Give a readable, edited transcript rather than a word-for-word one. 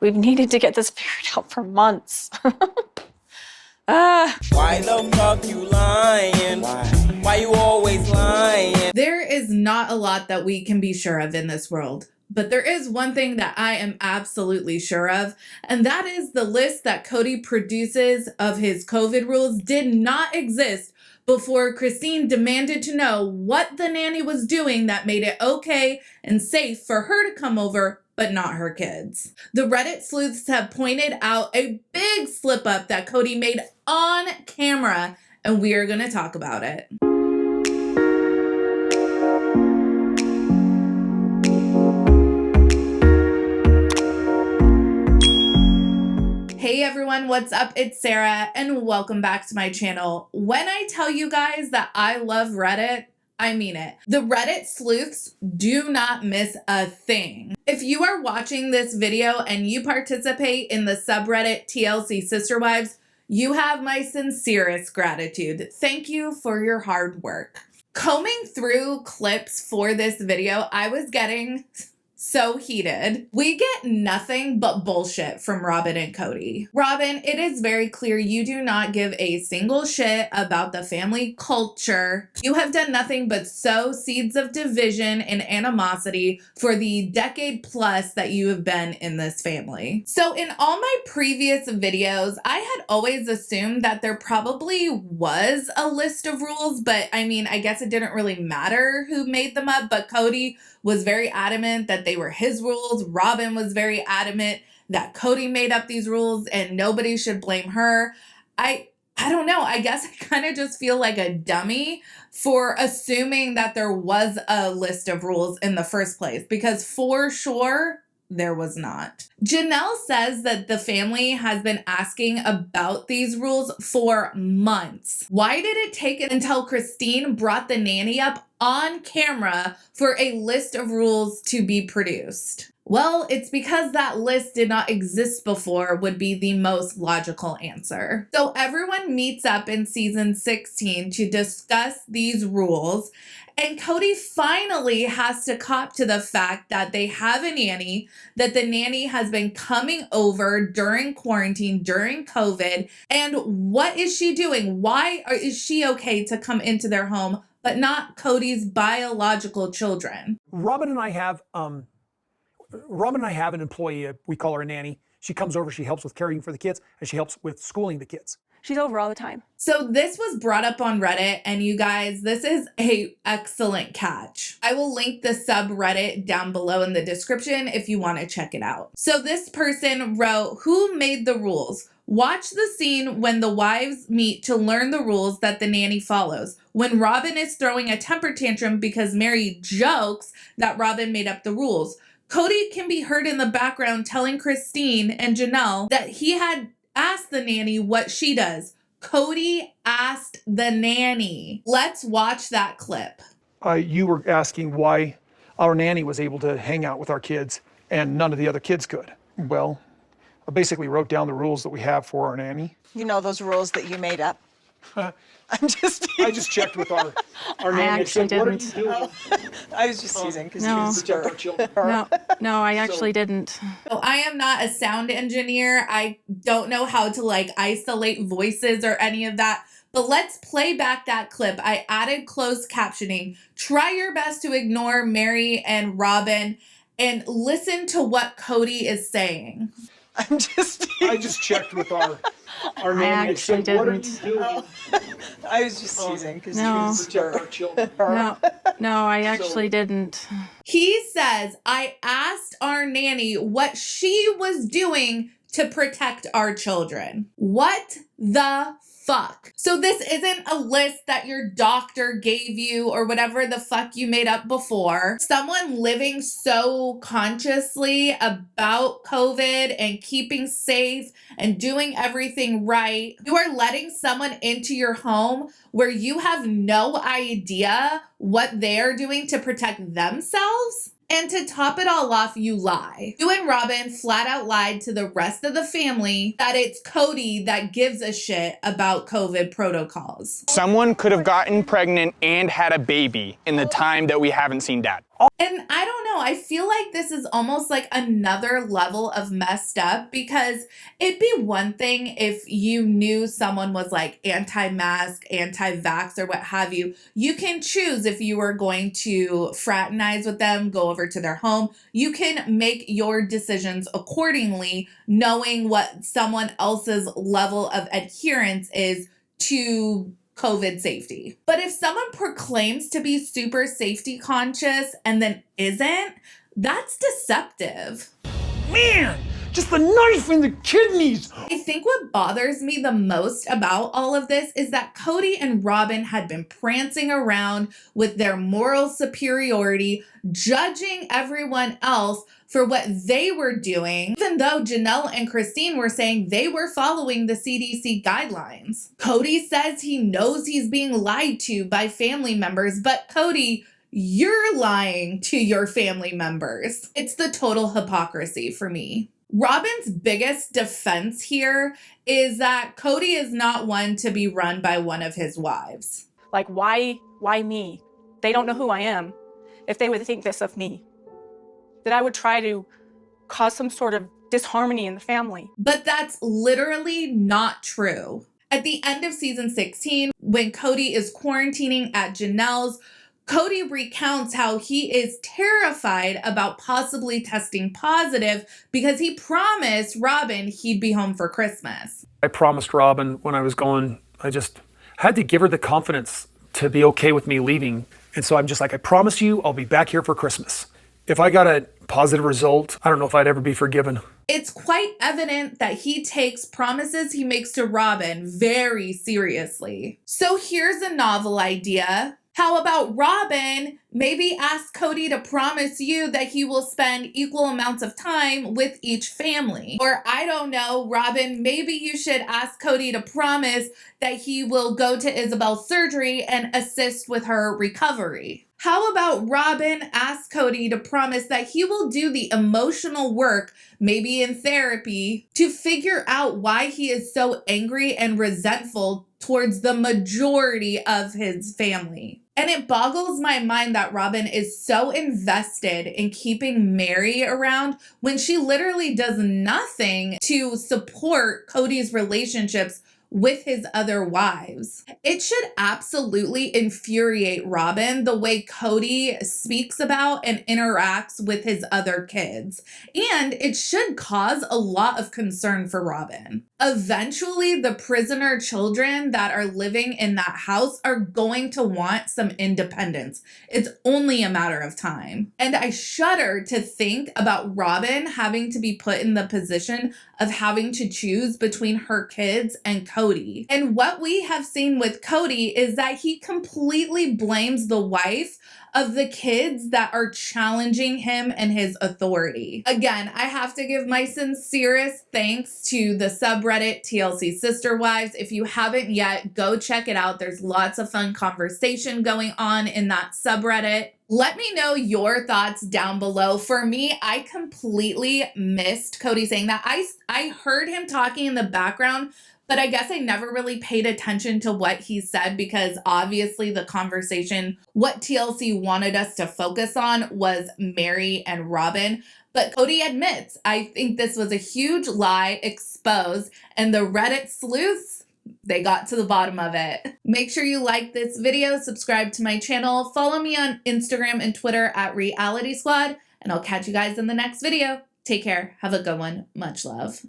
We've needed to get this figured out for months. Why the fuck you lying? Why you always lying? There is not a lot that we can be sure of in this world. But there is one thing that I am absolutely sure of, and that is the list that Kody produces of his COVID rules did not exist before Christine demanded to know what the nanny was doing that made it okay and safe for her to come over, but not her kids. The Reddit sleuths have pointed out a big slip up that Kody made on camera, and we are going to talk about it. Hey everyone, what's up? It's Sarah and welcome back to my channel. When I tell you guys that I love Reddit, I mean it. The Reddit sleuths do not miss a thing. If you are watching this video and you participate in the subreddit TLC Sister Wives, you have my sincerest gratitude. Thank you for your hard work. Combing through clips for this video, I was getting so heated. We get nothing but bullshit from Robin and Kody. Robin, it is very clear you do not give a single shit about the family culture. You have done nothing but sow seeds of division and animosity for the decade plus that you have been in this family. So in all my previous videos, I had always assumed that there probably was a list of rules, but I mean, I guess it didn't really matter who made them up, but Kody was very adamant that they were his rules. Robin was very adamant that Kody made up these rules and nobody should blame her. I don't know. I guess I kind of just feel like a dummy for assuming that there was a list of rules in the first place, because for sure there was not. Janelle says that the family has been asking about these rules for months. Why did it take until Christine brought the nanny up on camera for a list of rules to be produced? Well, it's because that list did not exist before would be the most logical answer. So everyone meets up in season 16 to discuss these rules, and Kody finally has to cop to the fact that they have a nanny, that the nanny has been coming over during quarantine, during COVID, and what is she doing? Why is she okay to come into their home, but not Kody's biological children? Robin and I have an employee, we call her a nanny. She comes over, she helps with caring for the kids, and she helps with schooling the kids. She's over all the time. So this was brought up on Reddit, and you guys, this is an excellent catch. I will link the subreddit down below in the description if you want to check it out. So this person wrote, "Who made the rules? Watch the scene when the wives meet to learn the rules that the nanny follows. When Robin is throwing a temper tantrum because Mary jokes that Robin made up the rules. Kody can be heard in the background telling Christine and Janelle that he had asked the nanny what she does. Kody asked the nanny." Let's watch that clip. You were asking why our nanny was able to hang out with our kids and none of the other kids could. Well, I basically wrote down the rules that we have for our nanny. You know those rules that you made up? I just checked with our nanny. I actually said, "What are didn't. you doing?" I was just teasing because No. you Protect our children. No, I actually didn't. So I am not a sound engineer. I don't know how to like isolate voices or any of that. But let's play back that clip. I added closed captioning. Try your best to ignore Mary and Robin and listen to what Kody is saying. I just checked with our nanny. I actually said, "What are you didn't. doing?" I was just teasing because No. you Protect our children. No, I actually didn't. He says, "I asked our nanny what she was doing to protect our children." What the fuck? So this isn't a list that your doctor gave you or whatever the fuck you made up before. Someone living so consciously about COVID and keeping safe and doing everything right. You are letting someone into your home where you have no idea what they're doing to protect themselves? And to top it all off, you lie. You and Robin flat out lied to the rest of the family that it's Kody that gives a shit about COVID protocols. Someone could have gotten pregnant and had a baby in the time that we haven't seen Dad. And I don't know, I feel like this is almost like another level of messed up, because it'd be one thing if you knew someone was like anti-mask, anti-vax, or what have you. You can choose if you are going to fraternize with them, go over to their home. You can make your decisions accordingly, knowing what someone else's level of adherence is to COVID safety. But if someone proclaims to be super safety conscious and then isn't, that's deceptive. Man, just the knife in the kidneys. I think what bothers me the most about all of this is that Kody and Robin had been prancing around with their moral superiority, judging everyone else for what they were doing, even though Janelle and Christine were saying they were following the CDC guidelines. Kody says he knows he's being lied to by family members, but Kody, you're lying to your family members. It's the total hypocrisy for me. Robin's biggest defense here is that Kody is not one to be run by one of his wives. Like, why me? They don't know who I am. If they would think this of me, that I would try to cause some sort of disharmony in the family. But that's literally not true. At the end of season 16, when Kody is quarantining at Janelle's, Kody recounts how he is terrified about possibly testing positive because he promised Robin he'd be home for Christmas. I promised Robin when I was going, I just had to give her the confidence to be okay with me leaving. And so I'm just like, I promise you, I'll be back here for Christmas. If I got a positive result, I don't know if I'd ever be forgiven. It's quite evident that he takes promises he makes to Robin very seriously. So here's a novel idea. How about Robin maybe ask Kody to promise you that he will spend equal amounts of time with each family? Or I don't know, Robin, maybe you should ask Kody to promise that he will go to Isabel's surgery and assist with her recovery. How about Robin ask Kody to promise that he will do the emotional work, maybe in therapy, to figure out why he is so angry and resentful towards the majority of his family. And it boggles my mind that Robin is so invested in keeping Mary around when she literally does nothing to support Kody's relationships with his other wives. It should absolutely infuriate Robin the way Kody speaks about and interacts with his other kids. And it should cause a lot of concern for Robin. Eventually, the prisoner children that are living in that house are going to want some independence. It's only a matter of time. And I shudder to think about Robin having to be put in the position of having to choose between her kids and Kody. And what we have seen with Kody is that he completely blames the wife of the kids that are challenging him and his authority. Again, I have to give my sincerest thanks to the subreddit TLC Sister Wives. If you haven't yet, go check it out. There's lots of fun conversation going on in that subreddit. Let me know your thoughts down below. For me, I completely missed Kody saying that. I heard him talking in the background, but I guess I never really paid attention to what he said because obviously the conversation, what TLC wanted us to focus on was Mary and Robin. But Kody admits, I think this was a huge lie exposed, and the Reddit sleuths, they got to the bottom of it. Make sure you like this video, subscribe to my channel, follow me on Instagram and Twitter at Reality Squad, and I'll catch you guys in the next video. Take care. Have a good one. Much love.